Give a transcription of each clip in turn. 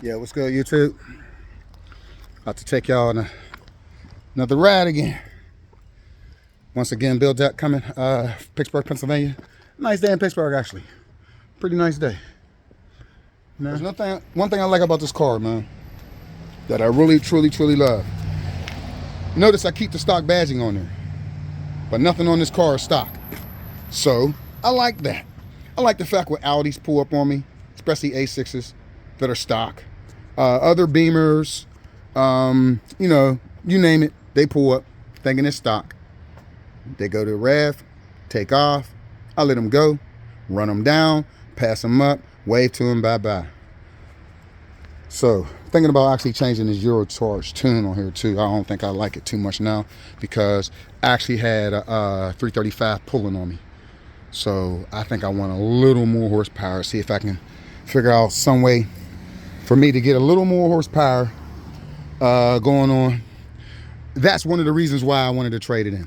Yeah, what's good, YouTube? About to take y'all on another ride again. Once again, Bill Deck coming, Pittsburgh, Pennsylvania. Nice day in Pittsburgh, actually. Pretty nice day. Now, there's one thing I like about this car, man, that I really, truly love. Notice I keep the stock badging on there, but nothing on this car is stock. So, I like that. I like the fact when Audis pull up on me, especially A6s that are stock. Other Beamers, you know, you name it, they pull up thinking it's stock. They go to the rev, take off, I let them go, run them down, pass them up, wave to them, bye-bye. So, thinking about actually changing this EuroCharged tune on here too. I don't think I like it too much now because I actually had a 335 pulling on me. So, I think I want a little more horsepower, see if I can figure out some way for me to get a little more horsepower going on. That's one of the reasons why I wanted to trade it in.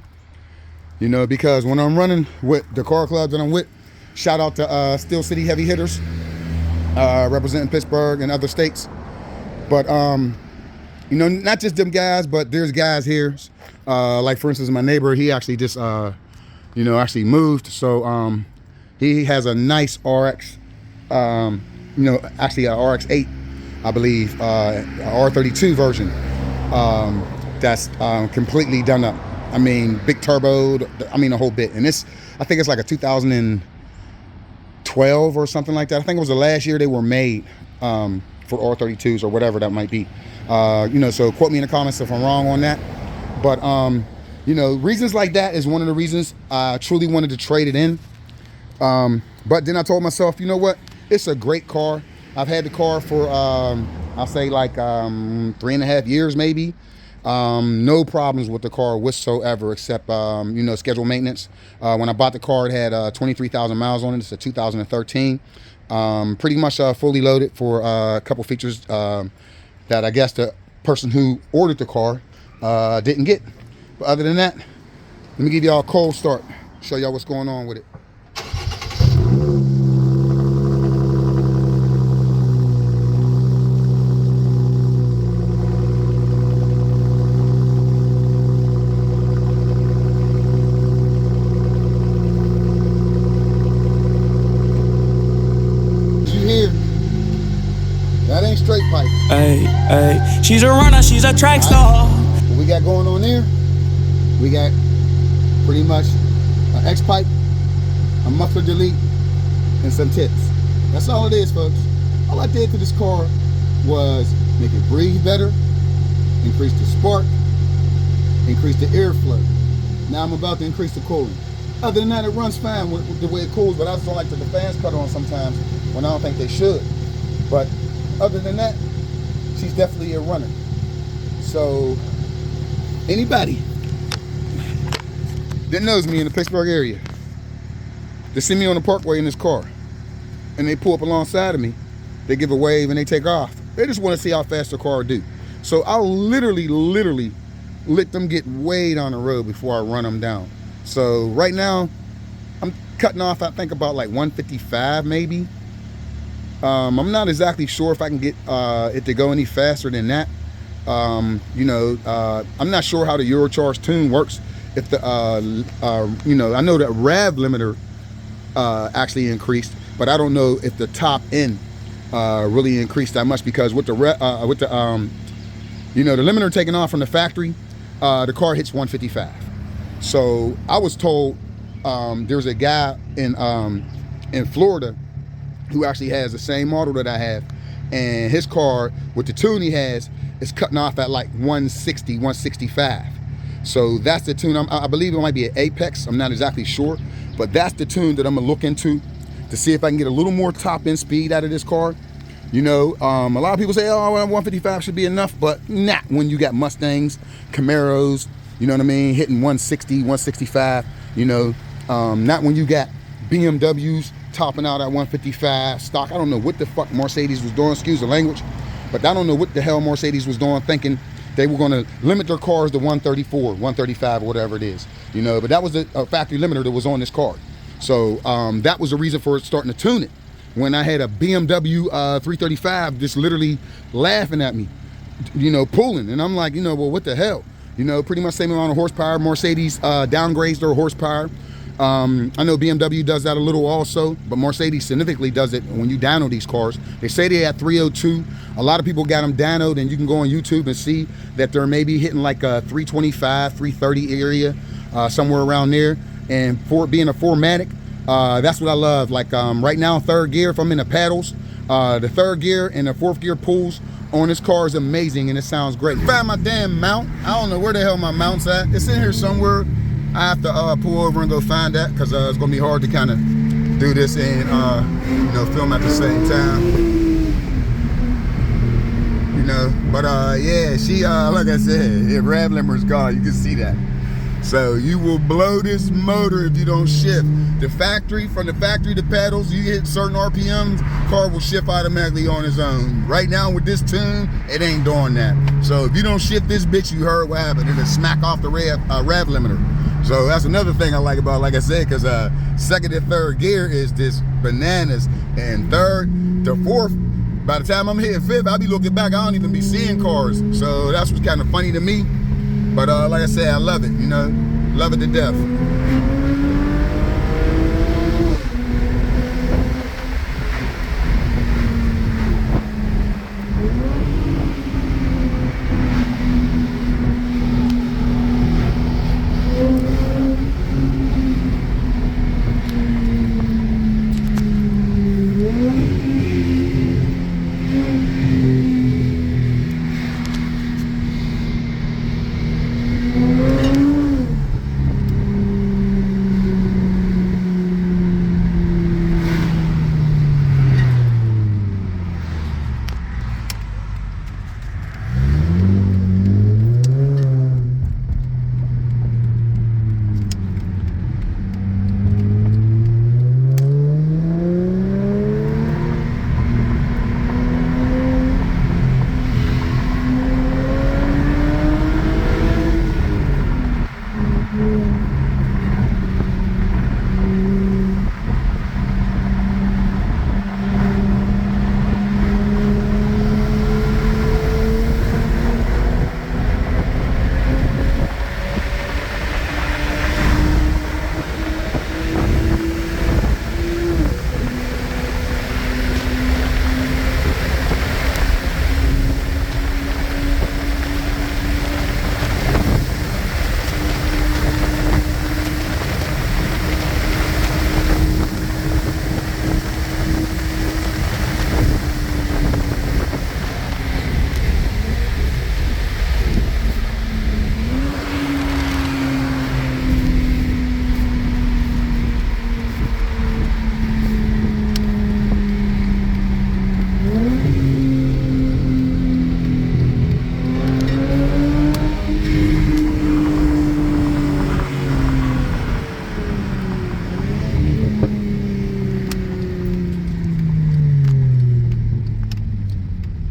You know, because when I'm running with the car club that I'm with, shout out to Steel City Heavy Hitters, representing Pittsburgh and other states. But, you know, not just them guys, but there's guys here. Like, for instance, my neighbor, he actually just, you know, actually moved. So he has a nice RX, you know, actually a RX-8. I believe, R32 version that's completely done up. I mean, big turbo, I mean, a whole bit. And this, I think it's like a 2012 or something like that. I think it was the last year they were made for R32s or whatever that might be. You know, so quote me in the comments if I'm wrong on that. But, you know, reasons like that is one of the reasons I truly wanted to trade it in. But then I told myself, you know what? It's a great car. I've had the car for, I'll say like 3.5 years maybe. No problems with the car whatsoever except, you know, scheduled maintenance. When I bought the car, it had 23,000 miles on it. It's a 2013. Pretty much fully loaded for a couple features that I guess the person who ordered the car didn't get. But other than that, let me give y'all a cold start, show y'all what's going on with it. That ain't straight pipe. Hey, hey, she's a runner, she's a track star. What we got going on here, we got pretty much an X pipe, a muffler delete, and some tips. That's all it is, folks. All I did to this car was make it breathe better, increase the spark, increase the airflow. Now I'm about to increase the cooling. Other than that, it runs fine with the way it cools, but I just don't like the fans cut on sometimes when I don't think they should. But other than that, she's definitely a runner. So, anybody that knows me in the Pittsburgh area, they see me on the parkway in this car, and they pull up alongside of me, they give a wave and they take off. They just want to see how fast the car will do. So I'll literally let them get way down the road before I run them down. So right now, I'm cutting off, I think about like 155 maybe. I'm not exactly sure if I can get it to go any faster than that. You know, I'm not sure how the EuroCharged tune works. If the, you know, I know that rev limiter actually increased, but I don't know if the top end really increased that much because with the, you know, the limiter taking off from the factory, the car hits 155. So I was told there's a guy in Florida who actually has the same model that I have, and his car with the tune he has is cutting off at like 160, 165. So that's the tune. I believe it might be an Apex. I'm not exactly sure, but that's the tune that I'm gonna look into to see if I can get a little more top end speed out of this car. You know, a lot of people say, oh, 155 should be enough, but not when you got Mustangs, Camaros, you know what I mean, hitting 160, 165, you know, not when you got BMWs topping out at 155 stock. I don't know what the fuck Mercedes was doing, excuse the language, but I don't know what the hell Mercedes was doing, thinking they were going to limit their cars to 134, 135, or whatever it is, you know. But that was a factory limiter that was on this car. So that was the reason for starting to tune it. when I had a BMW 335 just literally laughing at me, you know, pulling. And I'm like, you know, well, what the hell? You know, pretty much same amount of horsepower. Mercedes downgrades their horsepower. I know BMW does that a little also, but Mercedes significantly does it when you dyno these cars. They say they at 302. A lot of people got them dynoed, and you can go on YouTube and see that they're maybe hitting like a 325, 330 area, somewhere around there. And for it being a 4matic, that's what I love. Like right now, third gear, if I'm in the paddles, the third gear and the fourth gear pulls on this car is amazing, and it sounds great. Found my damn mount. I don't know where the hell my mount's at. It's in here somewhere. I have to pull over and go find that, because it's gonna be hard to kind of do this and you know, film at the same time. You know, but yeah, she like I said, if rev limiter's gone, you can see that. So you will blow this motor if you don't shift. The factory, from the factory to pedals, you hit certain RPMs, car will shift automatically on its own. Right now with this tune, it ain't doing that. So if you don't shift this bitch, you heard what happened. It'll smack off the rev limiter. So that's another thing I like about, like I said, because second and third gear is just bananas. And third to fourth, by the time I'm hitting fifth, I'll be looking back, I don't even be seeing cars. So that's what's kind of funny to me. But like I said, I love it, you know, love it to death.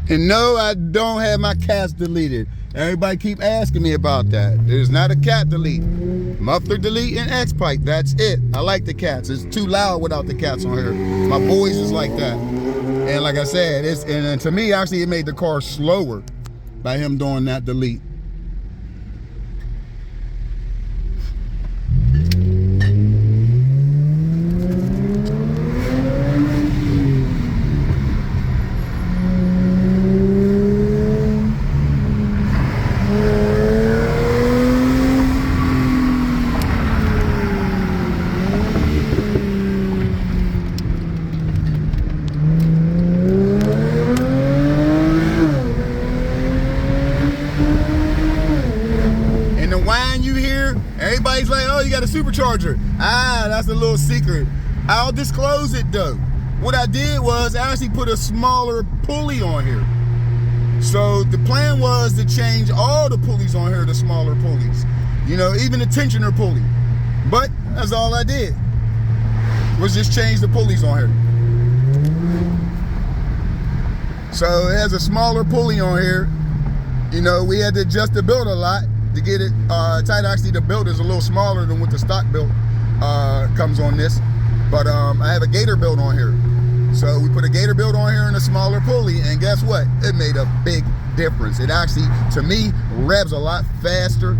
And no, I don't have my cats deleted. Everybody keep asking me about that. There's not a cat delete. Muffler delete and X-pipe, that's it. I like the cats. It's too loud without the cats on here. My boys is like that. And like I said, and to me, actually, it made the car slower by him doing that delete. Everybody's like, oh, you got a supercharger. That's a little secret. I'll disclose it though. What I did was I actually put a smaller pulley on here. So the plan was to change all the pulleys on here to smaller pulleys. You know, even the tensioner pulley. But that's all I did, was just change the pulleys on here. So it has a smaller pulley on here. You know, we had to adjust the build a lot to get it tight. Actually, the build is a little smaller than what the stock build comes on this. But I have a gator build on here. So we put a gator build on here and a smaller pulley, and guess what? It made a big difference. It actually, to me, revs a lot faster.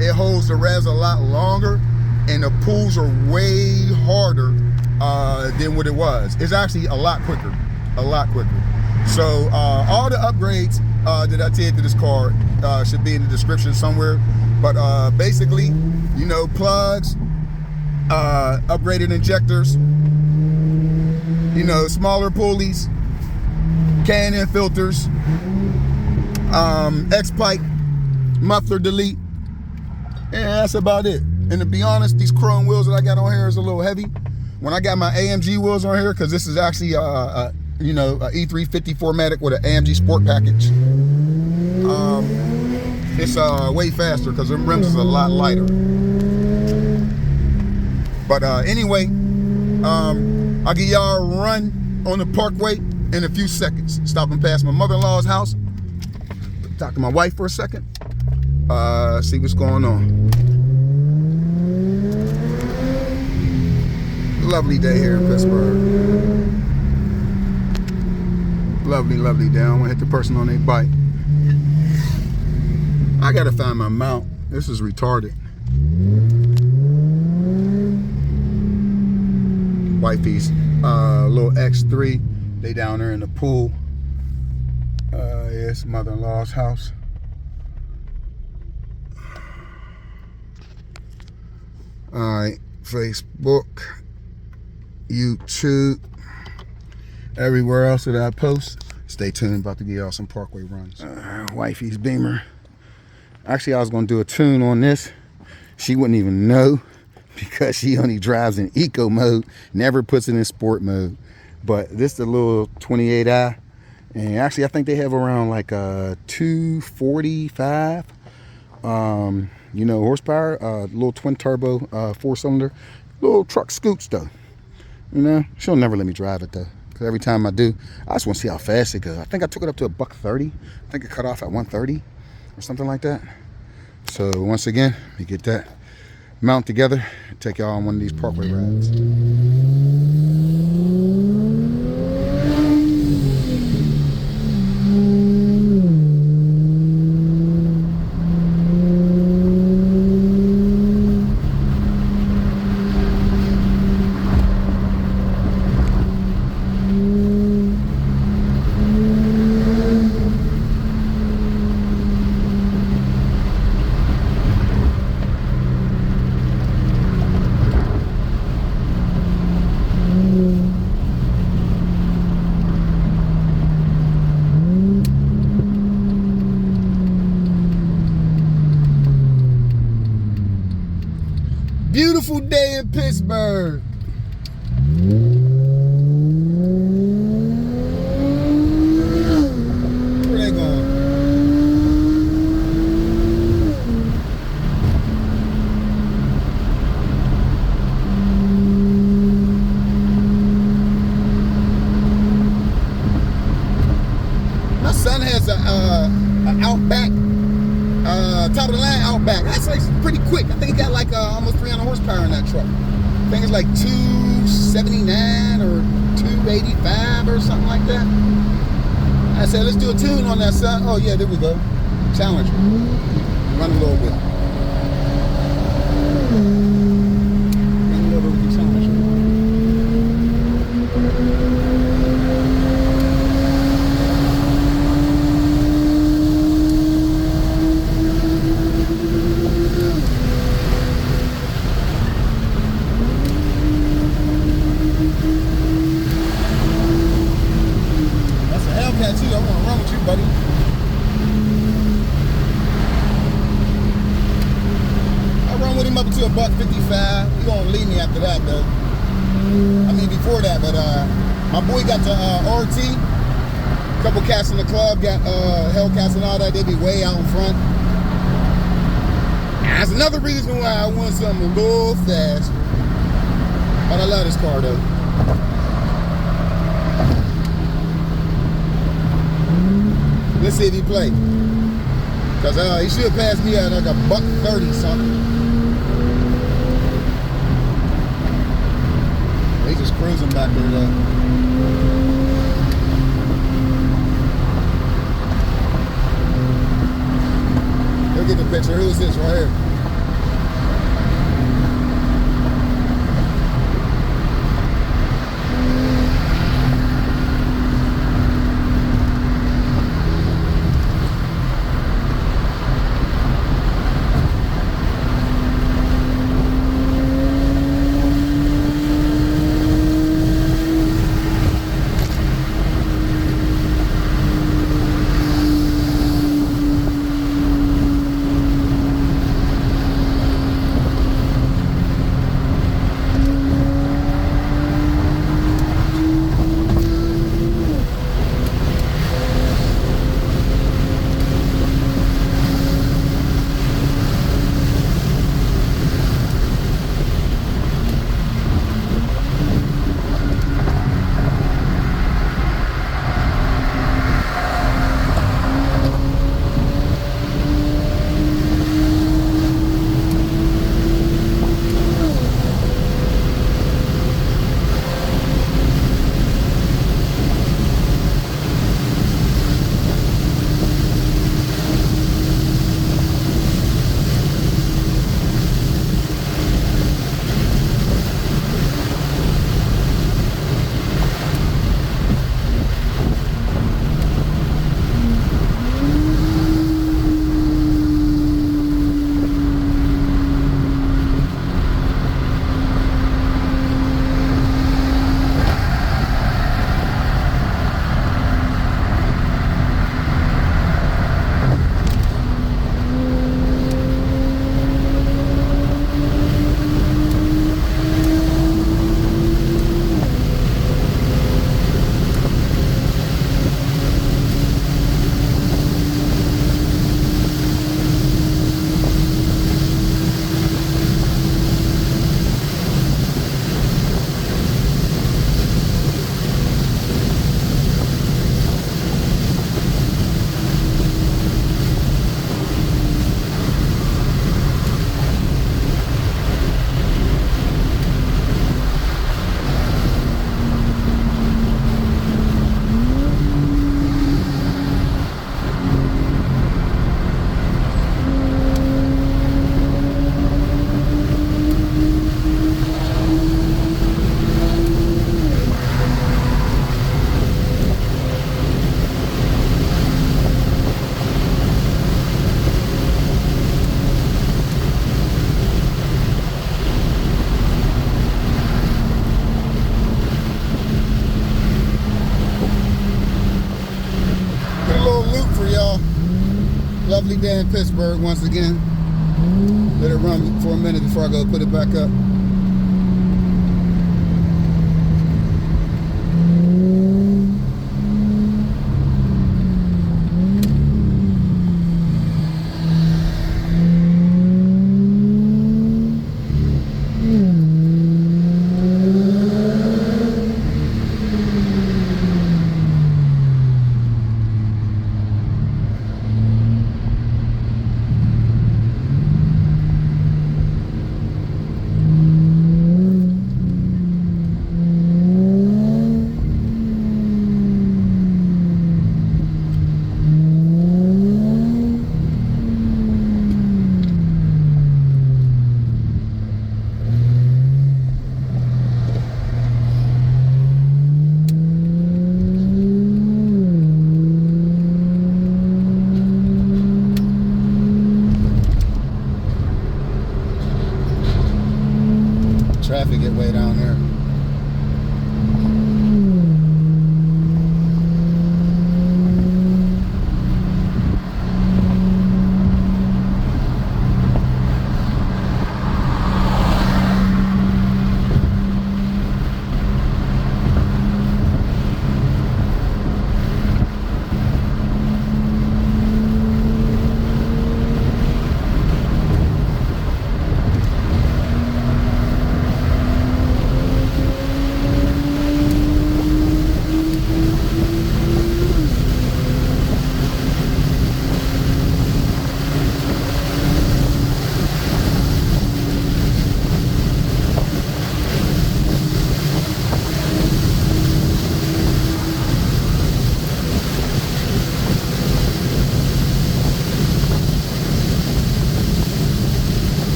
It holds the revs a lot longer, and the pulls are way harder than what it was. It's actually a lot quicker, So all the upgrades that I did to this car should be in the description somewhere. But basically, you know, plugs, upgraded injectors, you know, smaller pulleys, Can-in filters, X-pipe, muffler delete, and that's about it. And to be honest, these chrome wheels that I got on here is a little heavy. When I got my AMG wheels on here, because this is actually you know, a E350 4matic with an AMG Sport package, it's way faster because the rims is a lot lighter. But anyway, I'll give y'all a run on the parkway in a few seconds. Stopping past my mother-in-law's house, talk to my wife for a second, see what's going on. Lovely day here in Pittsburgh. Lovely, lovely day. I don't want to hit the person on their bike. I gotta find my mount. This is retarded. Wifey's little X3. They down there in the pool. Yeah, it's mother-in-law's house. Alright, Facebook, YouTube, everywhere else that I post. Stay tuned, about to give y'all some parkway runs. Wifey's Beamer. Actually, I was gonna do a tune on this. She wouldn't even know because she only drives in eco mode, never puts it in sport mode. But this is the little 28i, and actually I think they have around like 245 you know, horsepower, little twin turbo 4-cylinder, little truck scoots though. You know, she'll never let me drive it though, because every time I do, I just want to see how fast it goes. I think I took it up to $130. I think it cut off at 130 or something like that. So once again, we get that mount together, take y'all on one of these parkway rides. Beautiful day in Pittsburgh. Where they going? My son has an Outback. Top of the line Outback. That's like pretty quick. I think it got like almost 300 horsepower in that truck. I think it's like 279 or 285 or something like that. I said, let's do a tune on that, son. Oh yeah, there we go. Challenger. Run a little bit. Run a little bit with the Challenger. I want to run with you, buddy. I run with him up to $155. He gonna leave me after that, though. I mean, before that, but my boy got the RT. A couple cats in the club got Hellcats and all that. They be way out in front. That's another reason why I want something a little fast. But I love this car, though. Let's see if he play. Cause he should pass me at like $130 something. They just cruising back there though. picture. Who's this right here? Lovely day in Pittsburgh once again. Let it run for a minute before I go put it back up. Traffic get way down there.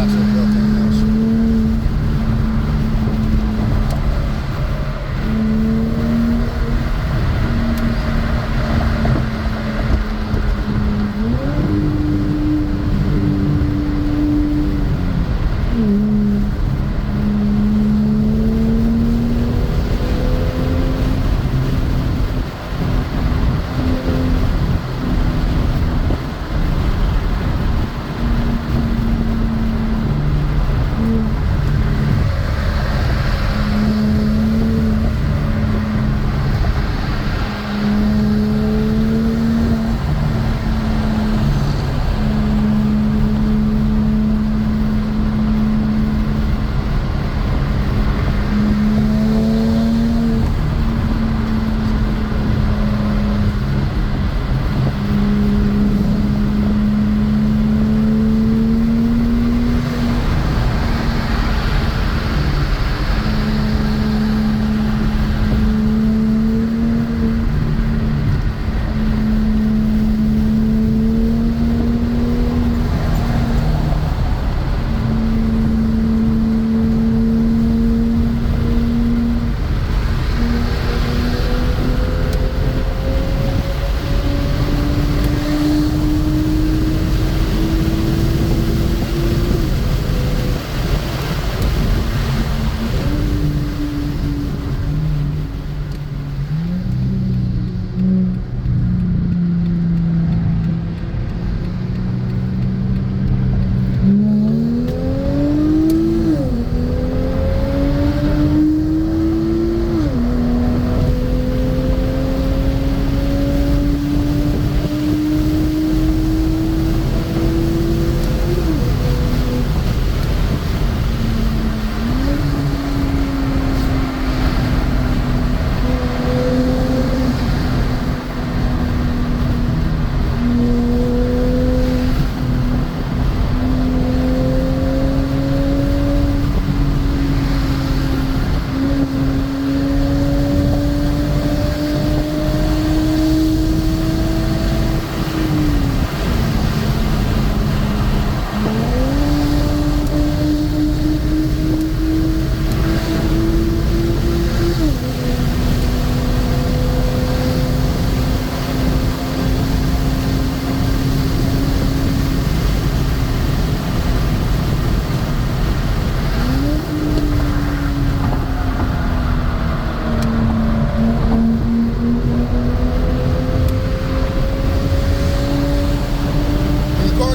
shocks are built in this.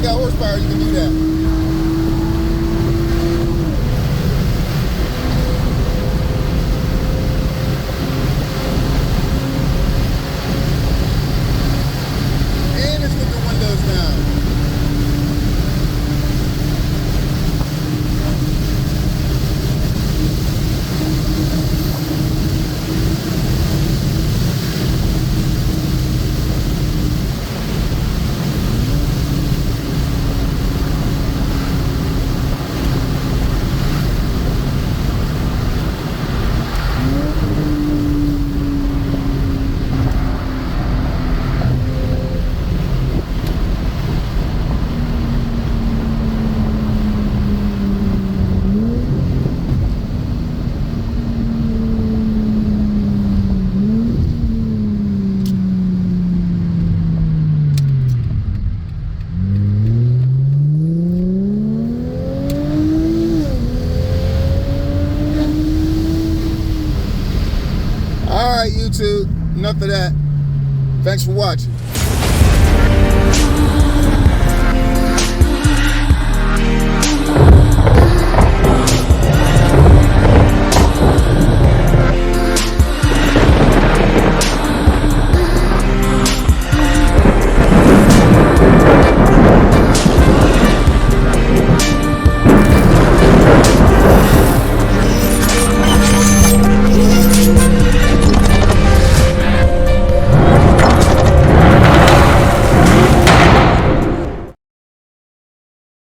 Horsepower, you can do that. Alright, YouTube, enough of that. Thanks for watching.